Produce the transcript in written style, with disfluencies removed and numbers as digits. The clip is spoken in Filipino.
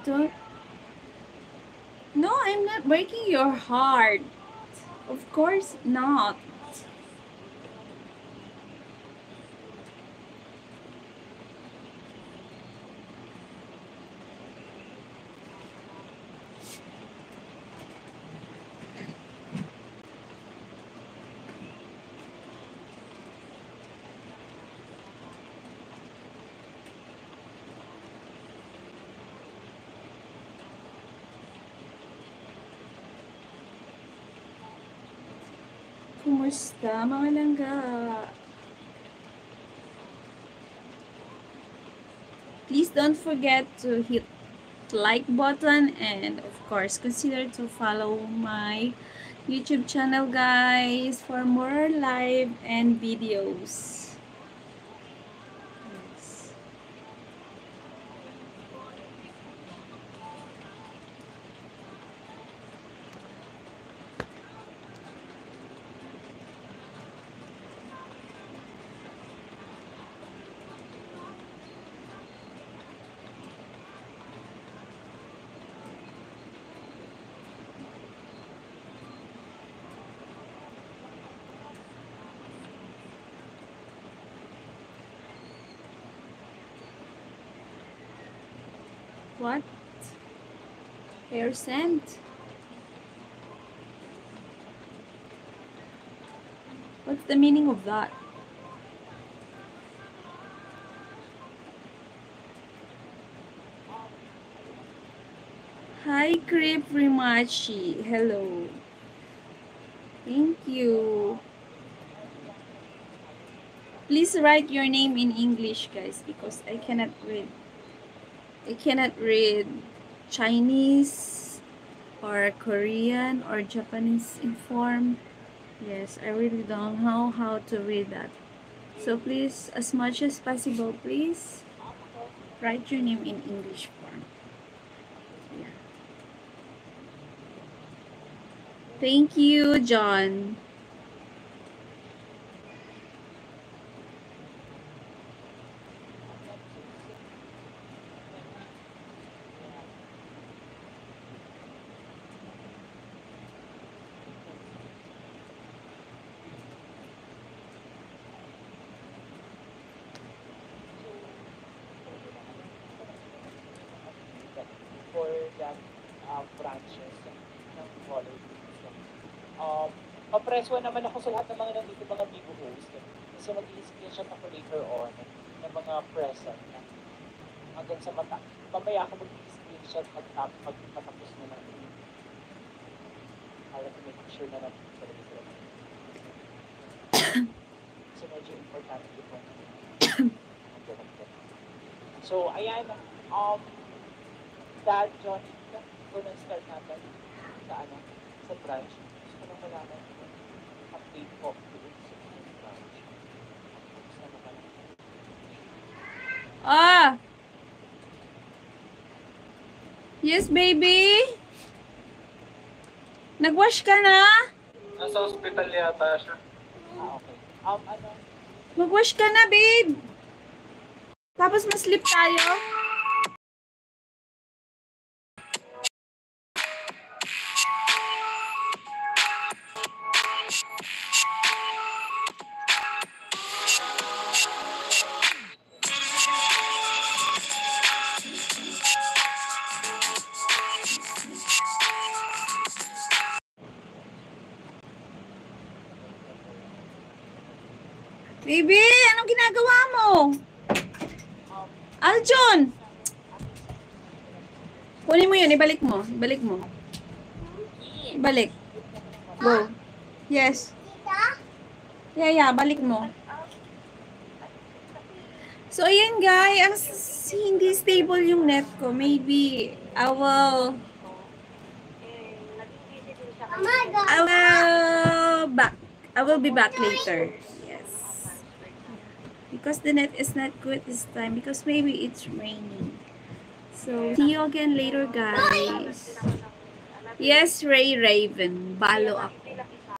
don't... No, I'm not breaking your heart. Of course not. Kumusta mga langga? Please don't forget to hit like button and of course consider to follow my YouTube channel, guys, for more live and videos. Yes. What? Hair scent? What's the meaning of that? Hi, Creep Rimachi. Hello. Thank you. Please write your name in English, guys, because I cannot read. I cannot read Chinese or Korean or Japanese in form. Yes, I really don't know how to read that. So please, as much as possible, please write your name in English form. Yeah. Thank you, John. For that branches ng college. Papreso naman ako sa lahat ng mga nandito mga Bigo host. Kasi mag-i-screenshot ako later on ng mga present na hanggang sa mata. Mamaya ako mag-i-screenshot pagpatapos na natin. Para to make sure na natin talaga sila. Kasi medyo importante itong So, ayan, Dad, John, kung start natin sa sa branch, gusto ko na malaman yung update ko doon sa branch. Gusto na malaman. Ah! Yes, baby? Nag-wash ka na? Nasa hospital yata siya. Okay. Mag-wash ka na, babe. Tapos ma-sleep tayo. Baby, anong ginagawa mo? Aljon! Kunin mo yun, ibalik mo. Ibalik mo. Ibalik. Go. Yes. Yeah, balik mo. So, ayan guys, hindi stable yung net ko. Maybe, I will back. I will be back later. Yes. Because the net is not good this time. Because maybe it's raining. So, see you again later, guys. Yes, Ray Raven. Balo ako.